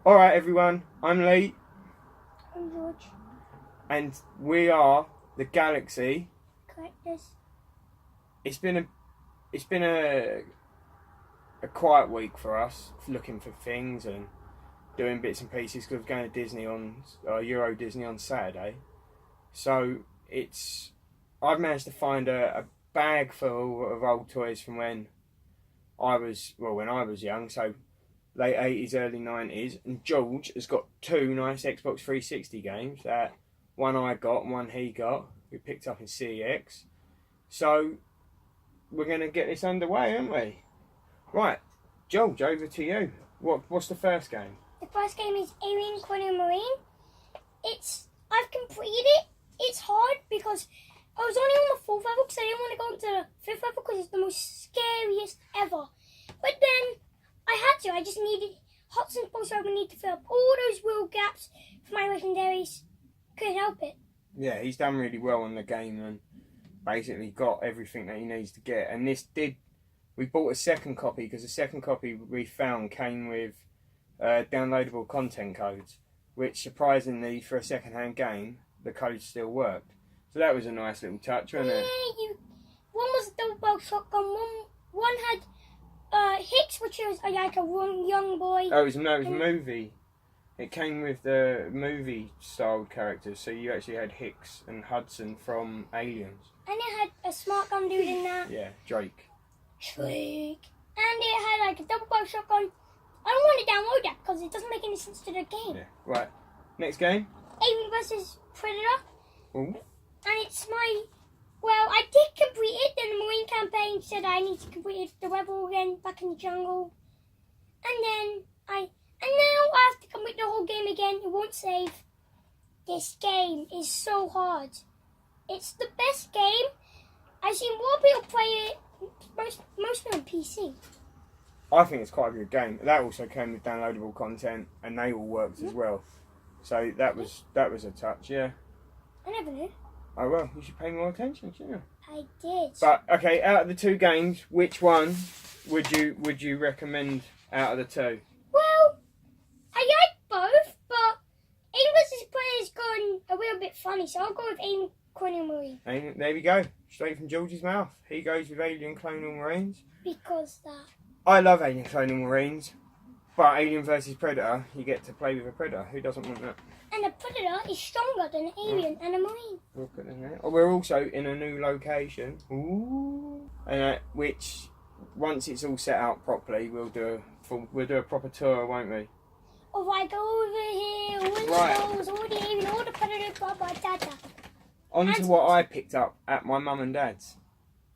Alright everyone, I'm Lee. I'm George. And we are the Galaxy. Correctness. It's been a quiet week for us, looking for things and doing bits and pieces because we're going to Disney on Euro Disney on Saturday. So I've managed to find a bag full of old toys from when I was young, so late 80s, early 90s, and George has got two nice Xbox 360 games, one I got and one he got, we picked up in CEX. So we're going to get this underway, aren't we? Right, George, over to you. What's the first game? The first game is Alien Colonial Marine. I've completed it. It's hard because I was only on the 4th level because I didn't want to go into the 5th level because it's the most scariest ever. But then I had to. I just needed Hudson Post. I would need to fill up all those little gaps for my legendaries. Couldn't help it. Yeah, he's done really well on the game and basically got everything that he needs to get. And we bought a second copy because the second copy we found came with downloadable content codes, which surprisingly for a second-hand game, the codes still worked. So that was a nice little touch, wasn't it? One was a double-barrel shotgun. One had Hicks, which was like a young boy. Oh, it was a movie. It came with the movie-styled characters, so you actually had Hicks and Hudson from Aliens. And it had a smart gun dude in there. Yeah, Drake. And it had like a double-barrel shotgun. I don't want to download that because it doesn't make any sense to the game. Yeah, right. Next game? Alien vs Predator. Ooh. And I did complete it. Then the Marine campaign said I need to complete the Rebel again, back in the jungle. And now I have to complete the whole game again. It won't save. This game is so hard. It's the best game. I've seen more people play it, mostly on PC. I think it's quite a good game. That also came with downloadable content, and they all worked as well. So that was a touch, yeah. I never knew. Oh well, you should pay more attention, shouldn't you? I did. But okay, out of the two games, which one would you recommend out of the two? Well, I like both, but Alien vs Predator is going a little bit funny, so I'll go with Alien Colonial Marine. And there we go, straight from George's mouth. He goes with Alien Colonial Marines. Because that. I love Alien Colonial Marines, but Alien vs Predator, you get to play with a Predator. Who doesn't want that? And a Predator is stronger than an Alien and a Marine. We'll put in there. We're also in a new location. Ooh. And which, once it's all set out properly, we'll do a proper tour, won't we? Oh, I go over here, all the souls, all the Alien, all the Predators, blah blah blah blah. On to what I picked up at my mum and dad's.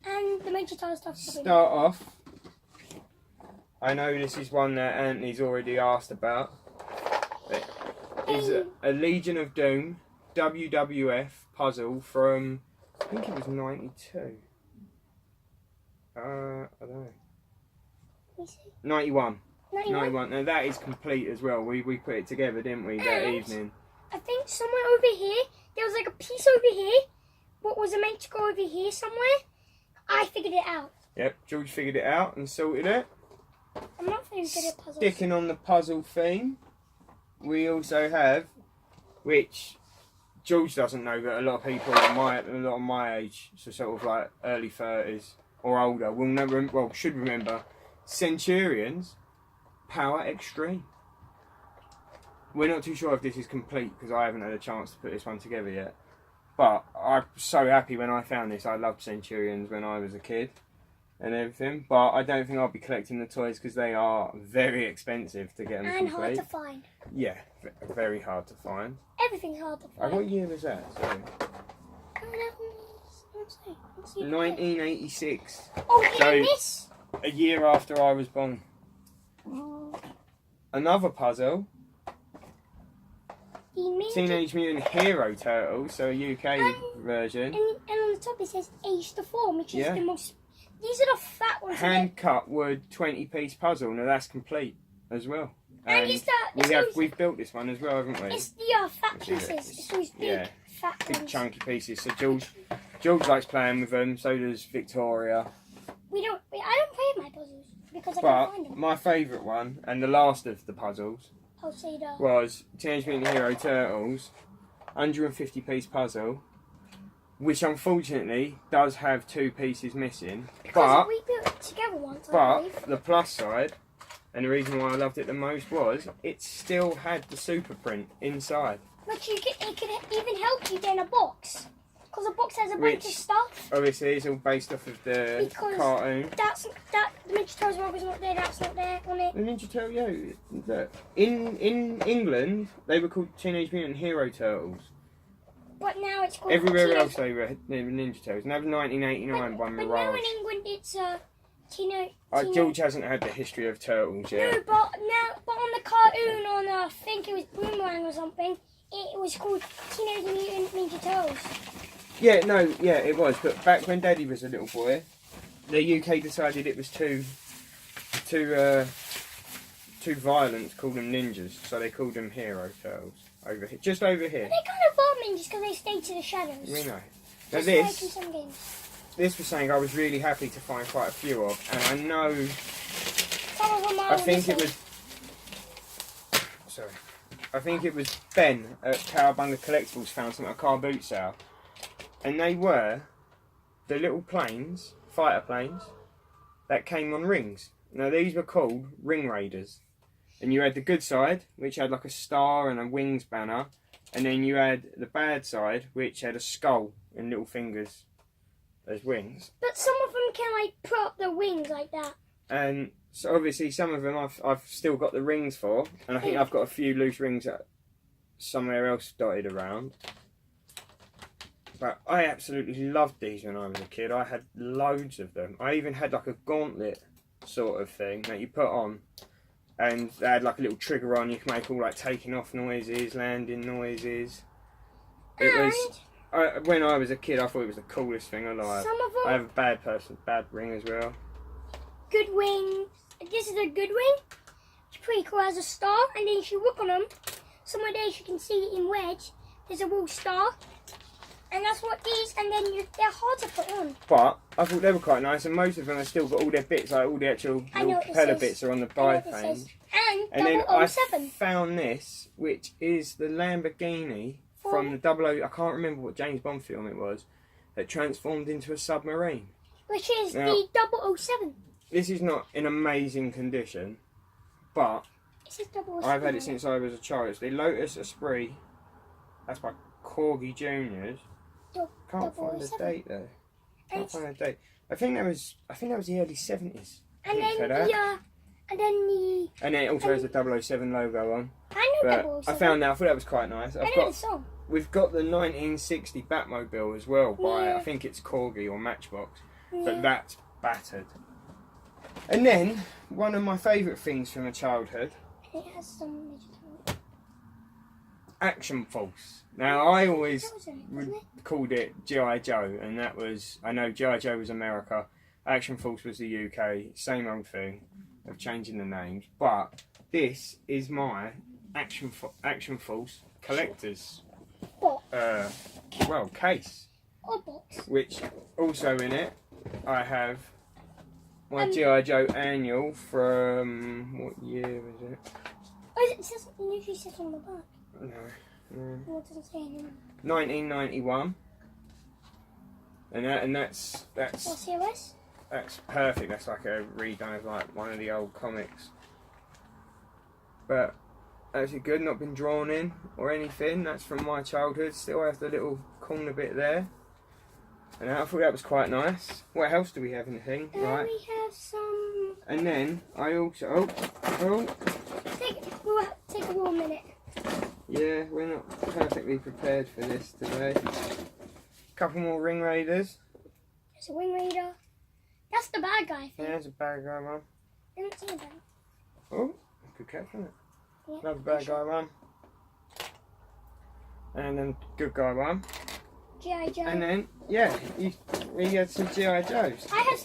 And the Major Tower stuff. Start off. I know this is one that Anthony's already asked about. It is a Legion of Doom WWF puzzle from, I think it was 92. I don't know. 91. 91. Now that is complete as well. We put it together, didn't we, that evening? I think somewhere over here, there was like a piece over here. What was it meant to go over here somewhere? I figured it out. Yep, George figured it out and sorted it. I'm not very good at puzzles. Sticking on the puzzle theme, we also have, which George doesn't know, but a lot of people of my age, so sort of like early 30s or older, should remember Centurions Power Extreme. We're not too sure if this is complete because I haven't had a chance to put this one together yet. But I'm so happy when I found this. I loved Centurions when I was a kid and everything. But I don't think I'll be collecting the toys because they are very expensive to get them and complete. Hard to find. Yeah, very hard to find. Everything's hard to find. What year was that? Sorry. 1986. Oh, yeah, so, this? A year after I was born. Another puzzle. Teenage Mutant Hero Turtles, so a UK version. And on the top it says Age to Form, which is the most. These are the fat ones. Hand cut wood 20-piece puzzle. Now that's complete as well. And we've built this one as well, haven't we? It's the fat pieces. It's those big fat big ones. chunky pieces. So George likes playing with them. So does Victoria. I don't play with my puzzles because I can't find them. My favourite one and the last of the puzzles I'll say that. was Teenage Mutant Ninja Hero Turtles 150-piece puzzle, which unfortunately does have 2 pieces missing. Because we built it together once, I believe. But the plus side, and the reason why I loved it the most, was it still had the super print inside. But it could even help you get a box. Because the box has a bunch of stuff. Obviously, it's all based off of the cartoon. The Ninja Turtles logo's not there, that's not there on it. The Ninja Turtle, yeah. Look, in England, they were called Teenage Mutant Hero Turtles. But now it's called Everywhere else they were Ninja Turtles. And that was 1989 by Mirage. But now in England it's Teenage... George hasn't had the history of Turtles yet. No, but on the cartoon, I think it was Boomerang or something, it was called Teenage Mutant Ninja Turtles. Yeah, it was. But back when Daddy was a little boy, the UK decided it was too violent to call them ninjas, so they called them Hero Turtles. Just over here. But they kind of are ninjas because they stay to the shadows. We know. Now Just like in some games. this was something I was really happy to find quite a few of, and I know. Some of them are. I think it was Ben at Cowabunga Collectibles found some at a car boot sale, and they were the little planes, fighter planes, that came on rings. Now these were called Ring Raiders. And you had the good side, which had like a star and a wings banner. And then you had the bad side, which had a skull and little fingers as wings. But some of them can like put up their wings like that. And so obviously some of them I've still got the rings for. And I think I've got a few loose rings somewhere else dotted around. But I absolutely loved these when I was a kid. I had loads of them. I even had like a gauntlet sort of thing that you put on. And they had like a little trigger on. You can make all like taking off noises, landing noises. It was when I was a kid. I thought it was the coolest thing alive. Some of them. I have a bad ring as well. Good wing. This is a good wing. It's pretty cool. It has a star, and then if you look on them, somewhere there you can see it in wedge. There's a little star, and that's what these. And then they're hard to put on. But I thought they were quite nice, and most of them have still got all their bits, like all the actual little propeller bits are on the biplanes. And then 007. I found this, which is the Lamborghini from the 00. I can't remember what James Bond film it was, that transformed into a submarine. Which is the 007. This is not in amazing condition, but It says 007. I've had it since I was a child. It's the Lotus Esprit. That's by Corgi Juniors. Can't find the date though. Can't find a date. I think that was the early 70s. And then it also has the 007 logo on. I know 007. I found that. I thought that was quite nice. I know the song. We've got the 1960 Batmobile as well by I think it's Corgi or Matchbox, but that's battered. And then one of my favourite things from a childhood. It has some Action Force. Now I always wasn't it? called it G.I. Joe, and that was, I know G.I. Joe was America, Action Force was the UK, same old thing of changing the names, but this is my Action Force collector's case, or box. which also in it I have my G.I. Joe annual from, what year is it? Oh, it usually says on the back. No. What does it say anymore? 1991. And that's What's COS? That's perfect. That's like a redone of like one of the old comics. But actually good, not been drawn in or anything. That's from my childhood. Still have the little corner bit there. And I thought that was quite nice. What else do we have in the thing? Right. We have some. And then I also Take a little minute. yeah, we're not perfectly prepared for this today. Couple more Ring Raiders. There's a Wing Raider. That's the bad guy, I think. Yeah, there's a bad guy one. I didn't see that. Oh, good catch, isn't it? Yeah. Another bad guy one. And then good guy one. G.I. Joe. And then, yeah, we had some G.I. Joes. I have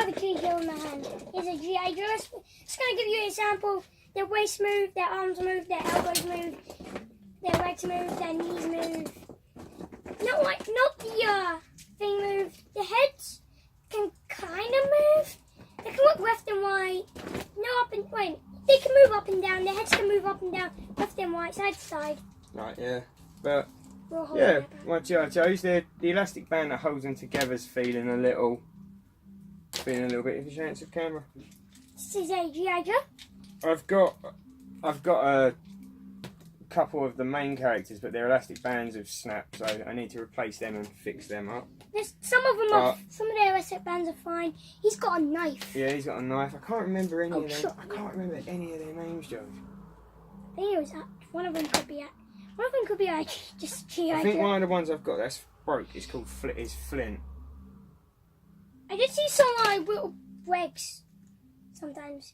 a G.I. Joe in my hand. Here's a G.I. Joe. It's going to give you an example. Their waist move, their arms move, their elbows move, their legs move, their knees move. Not the thing move. The heads can kind of move. They can look left and right. No up and right. They can move up and down. Their heads can move up and down, left and right, side to side. Right, yeah. But We'll hold yeah, it back. my G.I. Joes, the elastic band that holds them together is feeling a little bit. If you show it to the camera, This is a G.I. Joe. I've got a couple of the main characters, but their elastic bands have snapped, so I need to replace them and fix them up. Some of them are. Some of their elastic bands are fine. He's got a knife. Yeah, he's got a knife. I can't remember any of them. Sure. I can't remember any of their names, Joe. I think it was one of them could be. One of them could be just G.I. I think Joe. one of the ones I've got that's broke is called Flint. I did see some little legs sometimes.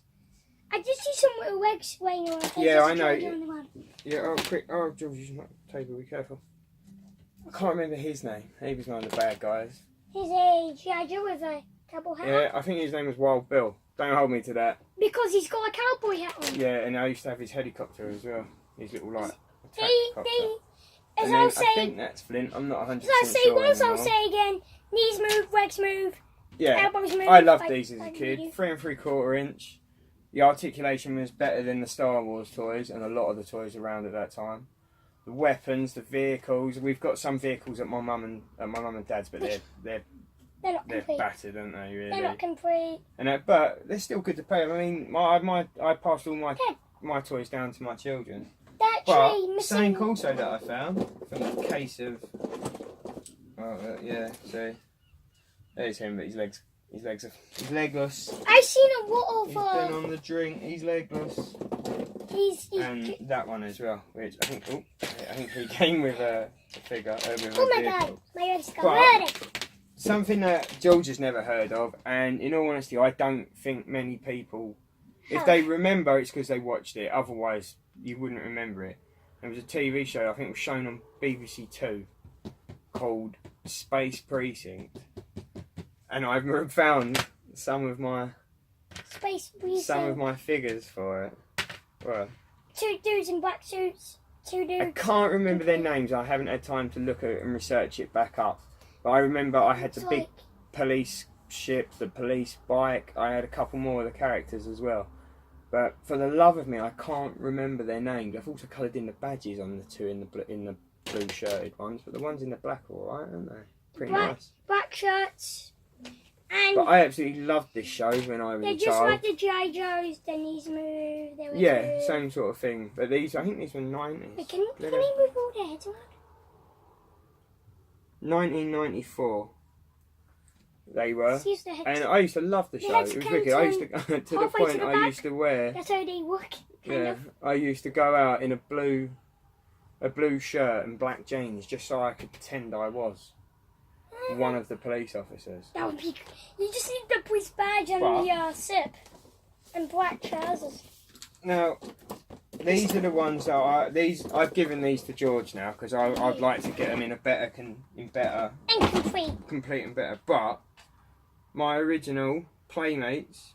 I did see some little legs laying around. Yeah, I know. Yeah, oh, quick. Oh, George, you should table, be careful. I can't remember his name. He was one of the bad guys. He's a G.I. Joe with a cowboy hat. Yeah, I think his name was Wild Bill. Don't hold me to that. Because he's got a cowboy hat on. Yeah, and I used to have his helicopter as well. His little light. As And I'll then say, I think that's Flint. I'm not 100% as I say sure once, anymore. I'll say again. Knees move, legs move, Yeah, elbows move. I loved like- these as a like kid. you. 3 3/4 inch. The articulation was better than the Star Wars toys and a lot of the toys around at that time. The weapons, the vehicles. We've got some vehicles at my mum and dad's, but they're They're not complete. battered, aren't they? Really. They're not complete. And but they're still good to play. I mean, I passed all Yeah. my toys down to my children. They're But actually missing. something also that I found from the case of so there's him, but his he's legless. I've seen a lot He's of. been on the drink. He's legless, and that one as well, which I think he came with a figure. With Oh a my vehicle. god, my legs got But- ready. Something that George has never heard of, and in all honesty, I don't think many people, if they remember, it's because they watched it. Otherwise, you wouldn't remember it. There was a TV show, I think it was shown on BBC Two, called Space Precinct, and I've found some of my figures for it. Well, 2 dudes in black suits. 2 I dudes. can't remember their names. I haven't had time to look at it and research it back up. But I remember I had the It's big like- police ship, the police bike. I had a couple more of the characters as well. But for the love of me, I can't remember their names. I've also coloured in the badges on the two in the blue shirted ones, but the ones in the black are alright, aren't they? Pretty nice. Black shirts. And But I absolutely loved this show when I was they're a just child. like the G.I. Joes. Their knees move. Their legs Yeah, move. same sort of thing. But these, I think these were 90s. Wait, can he move all their heads around? 1994. They were. Use their heads. And I used to love the The show. heads It was can wicked. I used to turn to the halfway to point the I back. used to wear. That's how they work. Kind Yeah, of. I used to go out in a blue shirt and black jeans just so I could pretend I was one of the police officers. That would be. You just need the police badge and But- the zip and black trousers. Now, these are the ones that I've given these to George now because I'd like to get them in a better Incomplete. complete and better. But my original Playmates,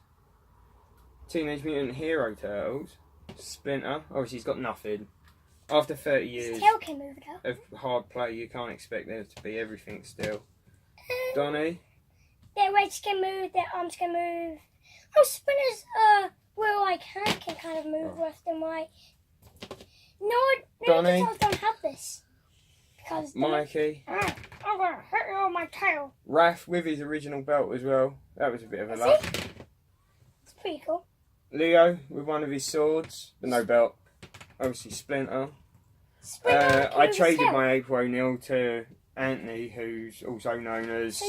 Teenage Mutant Hero Turtles, Splinter. Obviously, he's got nothing. After 30 His years tail can move though. of hard play, you can't expect there to be everything still. Donnie, Their legs can move. Their arms can move. Oh, Splinter's well, like hand can kind of move left and right. No, Donnie. turtles don't have this because Mikey, I'm gonna hit you with my tail. Raph with his original belt as well. That was a bit of a See? luck. It's pretty cool. Leo with one of his swords, but no belt. Obviously Splinter. Splinter can I move his traded tail. my April O'Neil to Anthony, who's also known as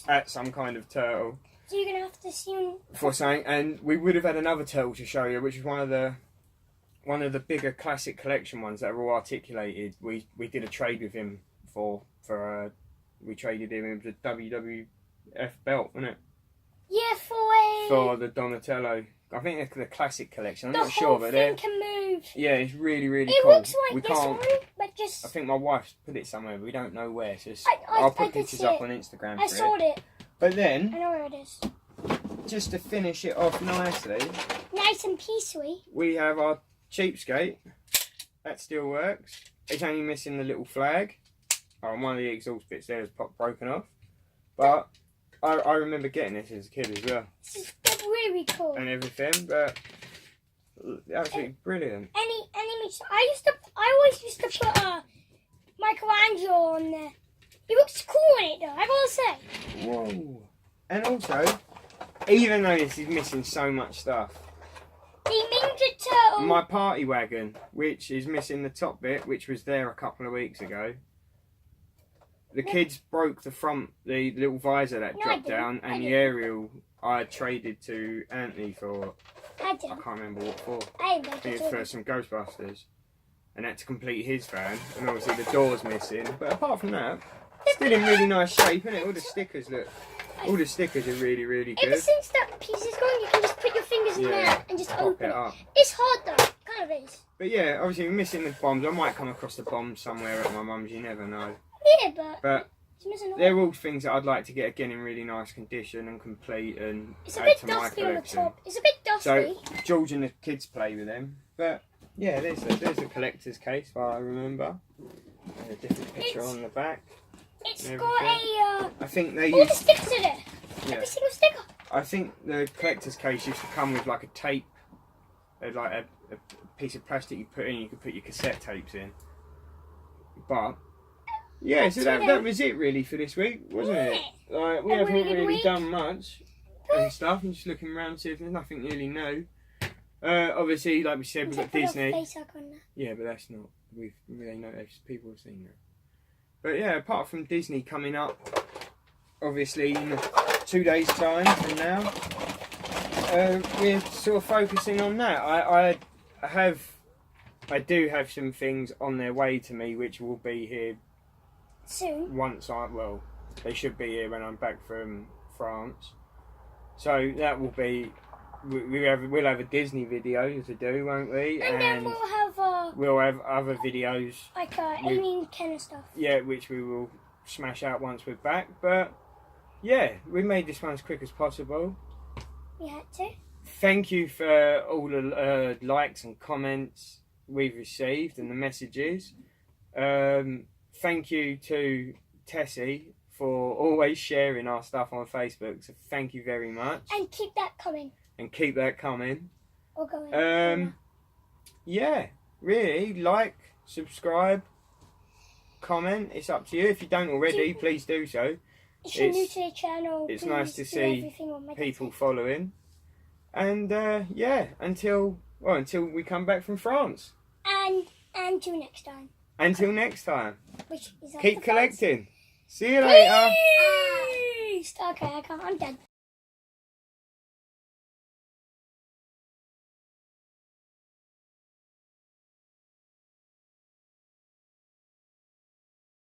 at some kind of turtle So you're gonna have to see. for something, and we would have had another turtle to show you, which is one of the bigger classic collection ones that are all articulated. We did a trade with him we traded him with the WWF belt, wasn't it? Yeah, For the Donatello. I think it's the classic collection. I'm the not sure, whole but thing can move. yeah, it's really, really It cool. looks like we this can't. one, but just I think my wife's put it somewhere, but we don't know where. So I I'll put did pictures see up it. on Instagram I for saw it. it. But I then, know where it is. just to finish it off nicely, Nice and peacefully. we have our cheapskate. That still works. It's only missing the little flag. Oh, and one of the exhaust bits there is broken off. But I remember getting this as a kid as well. This is really cool. And everything, but absolutely brilliant. Any I always used to put Michelangelo on there. He looks cool in it though, I gotta say. Whoa. And also, even though this is missing so much stuff, The Ninja Turtle. my party wagon, which is missing the top bit, which was there a couple of weeks ago. The kids broke the little visor that No, I dropped didn't. down, I and the didn't. aerial I traded to Anthony for, I I didn't. can't remember what for. I didn't I go think to it's for some Ghostbusters. And had to complete his van, and obviously the door's missing. But apart from that, still in really nice shape, isn't it? All the stickers are really, really Ever good. since that piece is gone, you can just put your fingers in Yeah. there and just Pop open it it. up. It's hard though, kind of is. But yeah, obviously we're missing the bombs. I might come across the bombs somewhere at my mum's, you never know. Yeah, but But it's missing all. they're all things that I'd like to get again in really nice condition and complete and It's a add bit to my dusty on the collection. top. It's a bit dusty. So George and the kids play with them. But yeah, there's a collector's case, if I remember. And a different picture It's- on the back. It's and got a I think they all the used. stickers are there. Yeah. Every single sticker. I think the collector's case used to come with like a tape, like a piece of plastic you put in. You could put your cassette tapes in. But yeah, so that was it really for this week, wasn't it? Like we A haven't really good really week. done much and stuff. I'm just looking around to see if there's nothing really new. Obviously, like we said, we've got Put a Disney. face icon there. Yeah, but that's not. We've really noticed. People have seen that. But yeah, apart from Disney coming up, obviously in 2 days' time from now, we're sort of focusing on that. I do have some things on their way to me, which will be here Soon. they should be here when I'm back from France. So that will be. We'll have a Disney video to do, won't we? And then we'll have other videos. like Amy and Ken and stuff. Yeah, which we will smash out once we're back. But yeah, we made this one as quick as possible. We had to. Thank you for all the likes and comments we've received and the messages. Thank you to Tessie for always sharing our stuff on Facebook. So thank you very much. And keep that coming. And keep that coming. Or going. Yeah, really, like, subscribe, comment. It's up to you. If you don't already, please do so. If you're new to the channel, it's please nice to do see everything on my people content. following. And yeah, until we come back from France. And until next time. Until next time. Which is Keep after France. collecting. See you later. Peace. Okay, I'm done.